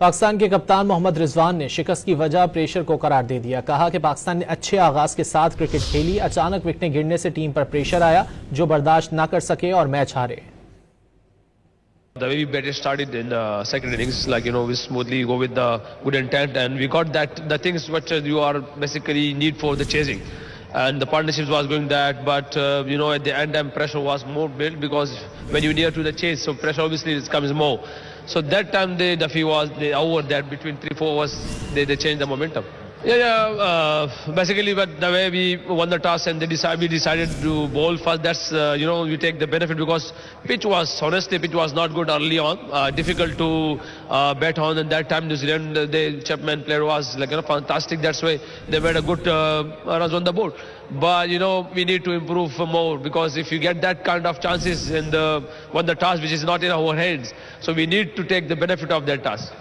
पाकिस्तान के कप्तान मोहम्मद रिजवान ने शिकस्त की वजह प्रेशर को करार दे दिया। कहा कि पाकिस्तान ने अच्छे आगाज के साथ क्रिकेट खेली, अचानक विकेटें गिरने से टीम पर प्रेशर आया जो बर्दाश्त न कर सके और मैच हारे। The way we better started in the second innings, we smoothly go with the good intent, and we got the things which you are basically need for the chasing, and the partnerships was going that, but at the end time pressure was more built because when you near to the chase, so pressure obviously comes more. So that time the fee was the over that between 3-4 overs they changed the momentum. Basically, but the way we won the toss and we decided to bowl first. That's we take the benefit because pitch was not good early on, difficult to bat on. And that time New Zealand, the Chapman player was fantastic. That's why they made a good runs on the board. But we need to improve more, because if you get that kind of chances in won the toss, which is not in our hands, so we need to take the benefit of that toss.